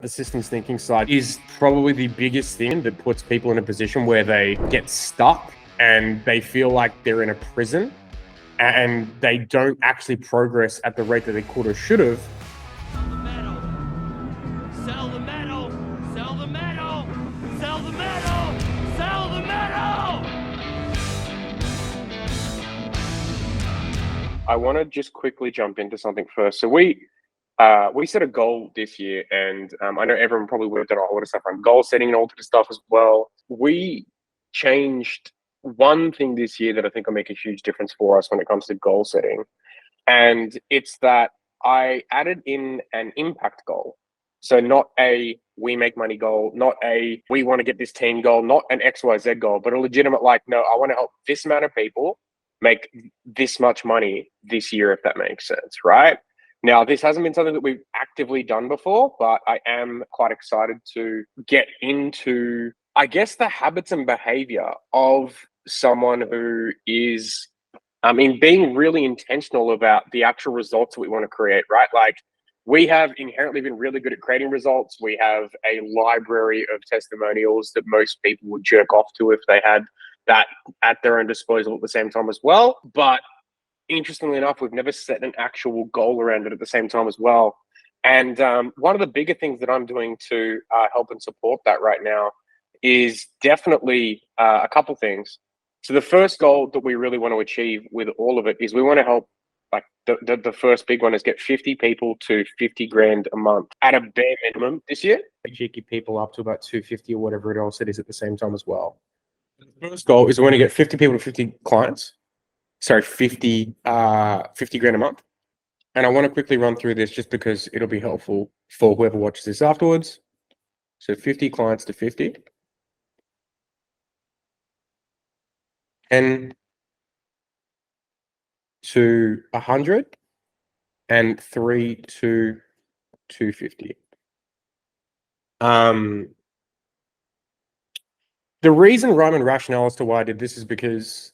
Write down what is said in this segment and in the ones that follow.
The systems thinking side is probably the biggest thing that puts people in a position where they get stuck and they feel like they're in a prison and they don't actually progress at the rate that they could or should have. Sell the metal. Sell the metal. Sell the metal. Sell the metal. Sell the metal. I want to just quickly jump into something first. So we set a goal this year, and I know everyone probably worked on a whole lot of stuff around goal setting and all this stuff as well. We changed one thing this year that I think will make a huge difference for us when it comes to goal setting, and it's that I added in an impact goal. So not a we make money goal, not a we want to get this team goal, not an XYZ goal, but a legitimate like, no, I want to help this amount of people make this much money this year, if that makes sense, right? Now, this hasn't been something that we've actively done before, but I am quite excited to get into, I guess, the habits and behavior of someone who is, being really intentional about the actual results that we want to create, right? Like, we have inherently been really good at creating results. We have a library of testimonials that most people would jerk off to if they had that at their own disposal at the same time as well. But interestingly enough, we've never set an actual goal around it at the same time as well. And one of the bigger things that I'm doing to help and support that right now is definitely a couple things. So the first goal that we really want to achieve with all of it is we want to help, like the first big one is get 50 people to 50 grand a month at a bare minimum this year. Cheeky people up to about 250 or whatever it else it is at the same time as well. The first goal is we want to get 50 people to 50 clients. Sorry, 50 grand a month. And I want to quickly run through this just because it'll be helpful for whoever watches this afterwards. So 50 clients to 50. 10 to 100 and 3 to 250. The reason, rhyme, and rationale as to why I did this is because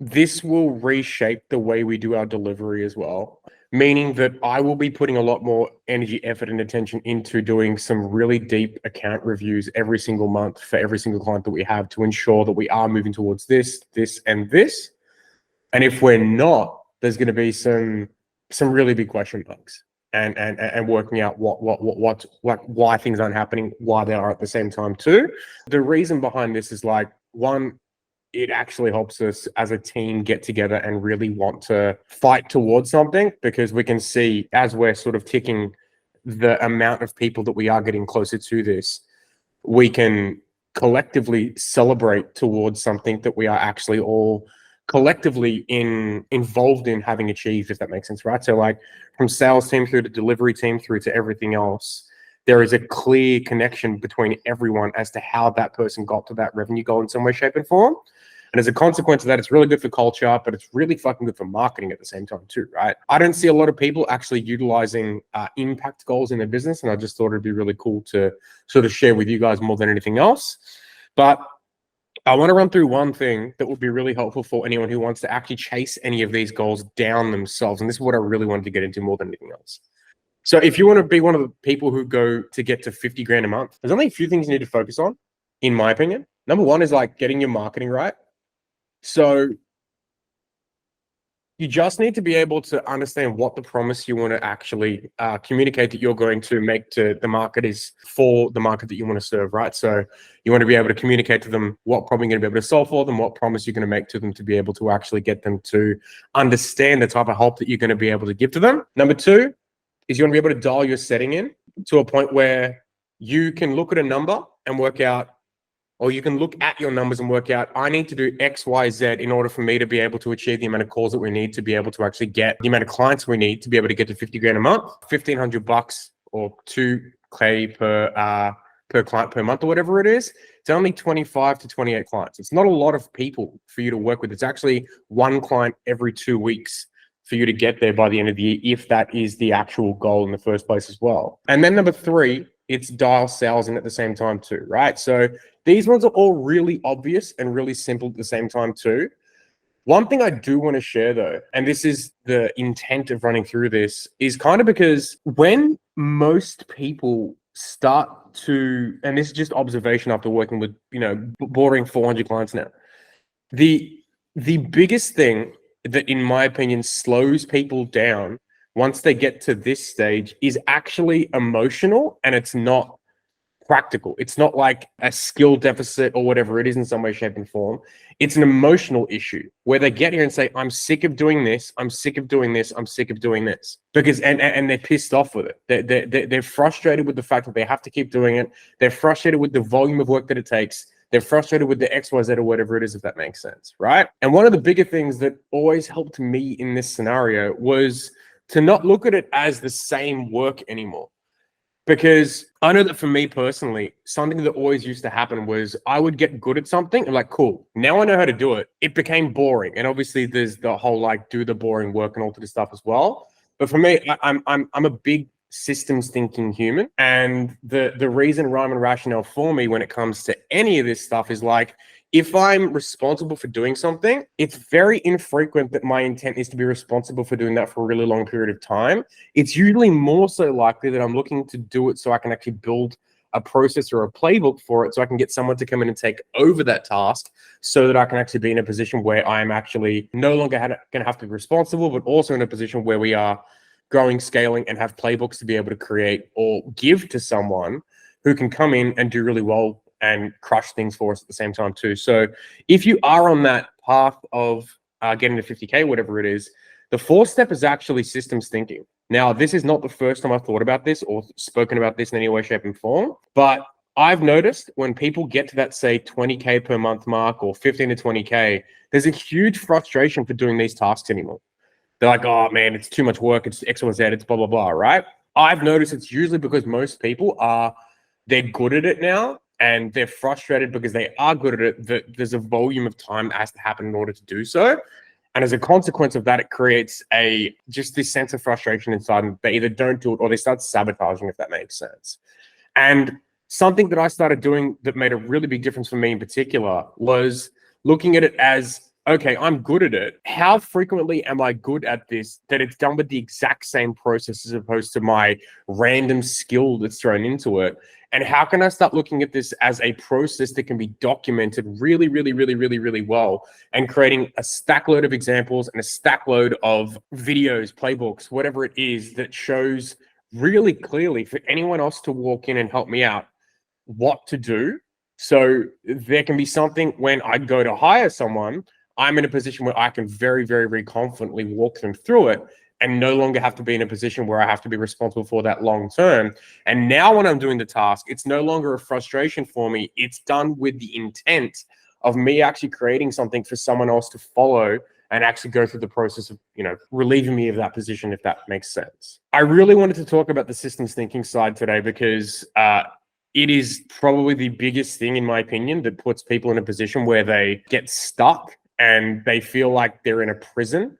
this will reshape the way we do our delivery as well, meaning that I will be putting a lot more energy, effort, and attention into doing some really deep account reviews every single month for every single client that we have to ensure that we are moving towards this, and this. And if we're not, there's going to be some really big question marks and working out why things aren't happening, why they are at the same time too. The reason behind this is like, one, it actually helps us as a team get together and really want to fight towards something, because we can see as we're sort of ticking the amount of people that we are getting closer to this, we can collectively celebrate towards something that we are actually all collectively involved in having achieved, if that makes sense, right? So like from sales team through to delivery team through to everything else, there is a clear connection between everyone as to how that person got to that revenue goal in some way, shape, and form. And as a consequence of that, it's really good for culture, but it's really fucking good for marketing at the same time too, right? I don't see a lot of people actually utilizing impact goals in their business, and I just thought it'd be really cool to sort of share with you guys more than anything else. But I want to run through one thing that would be really helpful for anyone who wants to actually chase any of these goals down themselves. And this is what I really wanted to get into more than anything else. So if you want to be one of the people who go to get to 50 grand a month, there's only a few things you need to focus on, in my opinion. Number one is like getting your marketing right. So you just need to be able to understand what the promise you want to actually communicate that you're going to make to the market is for the market that you want to serve, right? So you want to be able to communicate to them what problem you're going to be able to solve for them, what promise you're going to make to them to be able to actually get them to understand the type of help that you're going to be able to give to them. Number two is you want to be able to dial your setting in to a point where you can look at a number and work out, or you can look at your numbers and work out, I need to do X, Y, Z in order for me to be able to achieve the amount of calls that we need to be able to actually get the amount of clients we need to be able to get to 50 grand a month, $1,500 or $2K per client per month or whatever it is. It's only 25 to 28 clients. It's not a lot of people for you to work with. It's actually one client every 2 weeks for you to get there by the end of the year, if that is the actual goal in the first place as well. And then number three, it's dial sales in at the same time too, right? So these ones are all really obvious and really simple at the same time too. One thing I do want to share though, and this is the intent of running through this, is kind of because when most people start to, and this is just observation after working with, bordering 400 clients now. The biggest thing that, in my opinion, slows people down once they get to this stage is actually emotional, and it's not practical. It's not like a skill deficit or whatever it is in some way, shape, and form. It's an emotional issue where they get here and say, I'm sick of doing this. I'm sick of doing this. I'm sick of doing this. Because, and they're pissed off with it. They're frustrated with the fact that they have to keep doing it. They're frustrated with the volume of work that it takes. They're frustrated with the XYZ or whatever it is, if that makes sense, right? And one of the bigger things that always helped me in this scenario was to not look at it as the same work anymore. Because I know that for me personally, something that always used to happen was I would get good at something and like, cool, now I know how to do it. It became boring. And obviously there's the whole like do the boring work and all of this stuff as well. But for me, I'm a big systems thinking human. And the reason, rhyme and rationale for me when it comes to any of this stuff is like, if I'm responsible for doing something, it's very infrequent that my intent is to be responsible for doing that for a really long period of time. It's usually more so likely that I'm looking to do it so I can actually build a process or a playbook for it so I can get someone to come in and take over that task so that I can actually be in a position where I'm actually no longer going to have to be responsible, but also in a position where we are growing, scaling, and have playbooks to be able to create or give to someone who can come in and do really well and crush things for us at the same time too. So if you are on that path of getting to 50K, whatever it is, the fourth step is actually systems thinking. Now, this is not the first time I've thought about this or spoken about this in any way, shape, and form, but I've noticed when people get to that, say, 20K per month mark or 15 to 20K, there's a huge frustration for doing these tasks anymore. They're like, oh man, it's too much work, it's XYZ, it's blah, blah, blah, right? I've noticed it's usually because most people they're good at it now, and they're frustrated because they are good at it, that there's a volume of time that has to happen in order to do so. And as a consequence of that, it creates just this sense of frustration inside them. They either don't do it or they start sabotaging, if that makes sense. And something that I started doing that made a really big difference for me in particular was looking at it as, okay, I'm good at it. How frequently am I good at this that it's done with the exact same process as opposed to my random skill that's thrown into it? And how can I start looking at this as a process that can be documented really, really, really, really, really well, and creating a stack load of examples and a stack load of videos, playbooks, whatever it is that shows really clearly for anyone else to walk in and help me out what to do. So there can be something when I go to hire someone, I'm in a position where I can very, very, very confidently walk them through it and no longer have to be in a position where I have to be responsible for that long term. And now when I'm doing the task, it's no longer a frustration for me. It's done with the intent of me actually creating something for someone else to follow and actually go through the process of, relieving me of that position, if that makes sense. I really wanted to talk about the systems thinking side today because it is probably the biggest thing, in my opinion, that puts people in a position where they get stuck and they feel like they're in a prison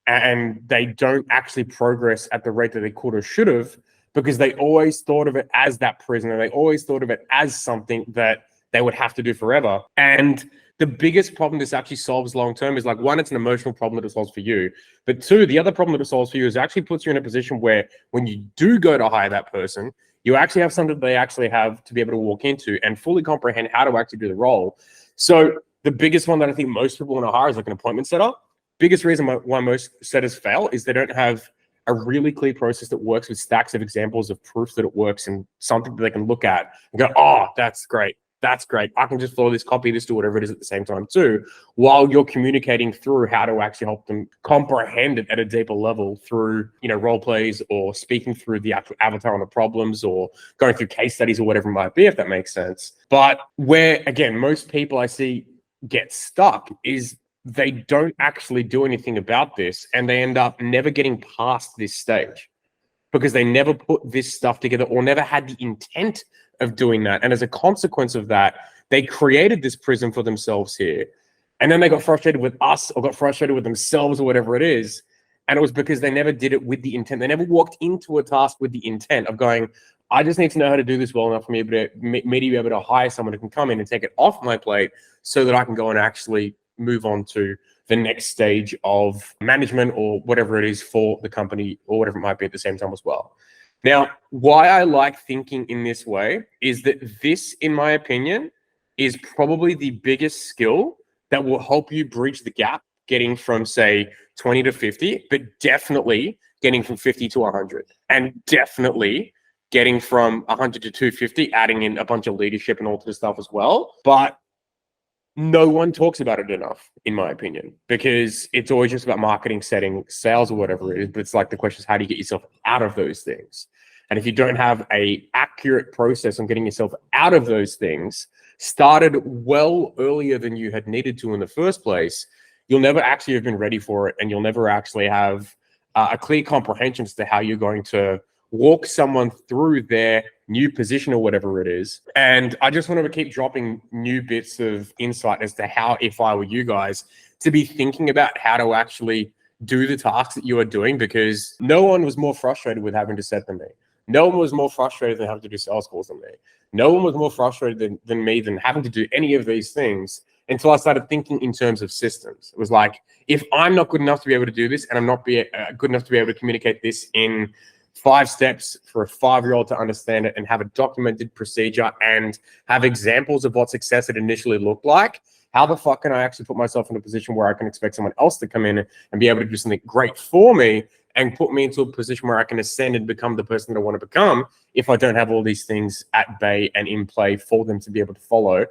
and they don't actually progress at the rate that they could or should have, because they always thought of it as that prison, and they always thought of it as something that they would have to do forever. And the biggest problem this actually solves long-term is, like, one, it's an emotional problem that it solves for you. But two, the other problem that it solves for you is it actually puts you in a position where when you do go to hire that person, you actually have something that they actually have to be able to walk into and fully comprehend how to actually do the role. So the biggest one that I think most people want to hire is like an appointment setter. Biggest reason why most setters fail is they don't have a really clear process that works with stacks of examples of proof that it works and something that they can look at and go, oh, that's great. That's great. I can just follow this, copy this, do whatever it is at the same time too, while you're communicating through how to actually help them comprehend it at a deeper level through, role plays or speaking through the actual avatar on the problems or going through case studies or whatever it might be, if that makes sense. But where, again, most people I see get stuck is they don't actually do anything about this, and they end up never getting past this stage because they never put this stuff together or never had the intent of doing that. And as a consequence of that, they created this prison for themselves here. And then they got frustrated with us or got frustrated with themselves or whatever it is. And it was because they never did it with the intent. They never walked into a task with the intent of going, I just need to know how to do this well enough for me to be able to hire someone who can come in and take it off my plate so that I can go and actually move on to the next stage of management or whatever it is for the company or whatever it might be at the same time as well. Now, why I like thinking in this way is that this, in my opinion, is probably the biggest skill that will help you bridge the gap getting from, say, 20 to 50, but definitely getting from 50 to 100, and definitely getting from 100 to 250, adding in a bunch of leadership and all this stuff as well. But no one talks about it enough, in my opinion, because it's always just about marketing, setting, sales, or whatever it is. But it's like the question is, how do you get yourself out of those things? And if you don't have a accurate process on getting yourself out of those things, started well earlier than you had needed to in the first place, you'll never actually have been ready for it, and you'll never actually have a clear comprehension as to how you're going to walk someone through their new position or whatever it is. And I just wanted to keep dropping new bits of insight as to how, if I were you guys, to be thinking about how to actually do the tasks that you are doing, because no one was more frustrated with having to set than me. No one was more frustrated than having to do sales calls than me. No one was more frustrated than me than having to do any of these things until I started thinking in terms of systems. It was like, if I'm not good enough to be able to do this, and I'm not good enough to be able to communicate this in 5 steps for a 5-year-old to understand it and have a documented procedure and have examples of what success had initially looked like, how the fuck can I actually put myself in a position where I can expect someone else to come in and be able to do something great for me and put me into a position where I can ascend and become the person that I want to become if I don't have all these things at bay and in play for them to be able to follow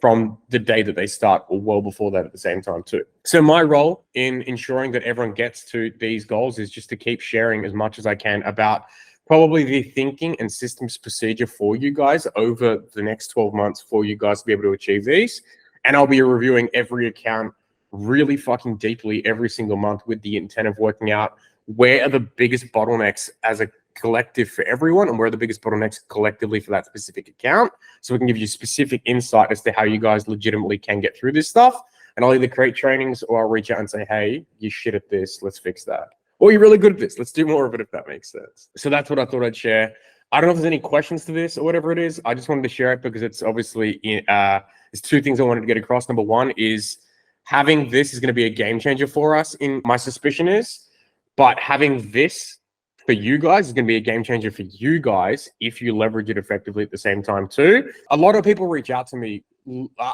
from the day that they start, or well before that at the same time too. So my role in ensuring that everyone gets to these goals is just to keep sharing as much as I can about probably the thinking and systems procedure for you guys over the next 12 months for you guys to be able to achieve these. And I'll be reviewing every account really fucking deeply every single month with the intent of working out where are the biggest bottlenecks as a collective for everyone, and where are the biggest bottlenecks collectively for that specific account, so we can give you specific insight as to how you guys legitimately can get through this stuff. And I'll either create trainings, or I'll reach out and say, hey, you're shit at this, let's fix that. Or you're really good at this, let's do more of it, if that makes sense. So that's what I thought I'd share. I don't know if there's any questions to this or whatever it is. I just wanted to share it because it's obviously there's 2 things I wanted to get across. Number one is having this is going to be a game changer for us, in my suspicion is, but having this for you guys is going to be a game changer for you guys if you leverage it effectively at the same time too. A lot of people reach out to me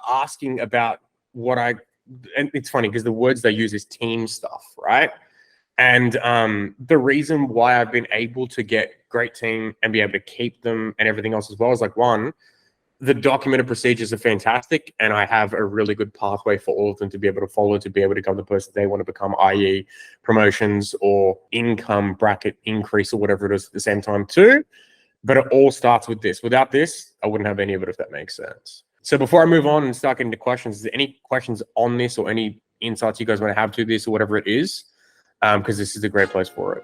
asking about what and it's funny because the words they use is team stuff, right? And the reason why I've been able to get great team and be able to keep them and everything else as well is, like, one, the documented procedures are fantastic, and I have a really good pathway for all of them to be able to follow to be able to become the person they want to become, i.e. promotions or income bracket increase or whatever it is at the same time too. But it all starts with this. Without this, I wouldn't have any of it, if that makes sense. So before I move on and start getting to questions, is there any questions on this or any insights you guys want to have to this or whatever it is? Because this is a great place for it.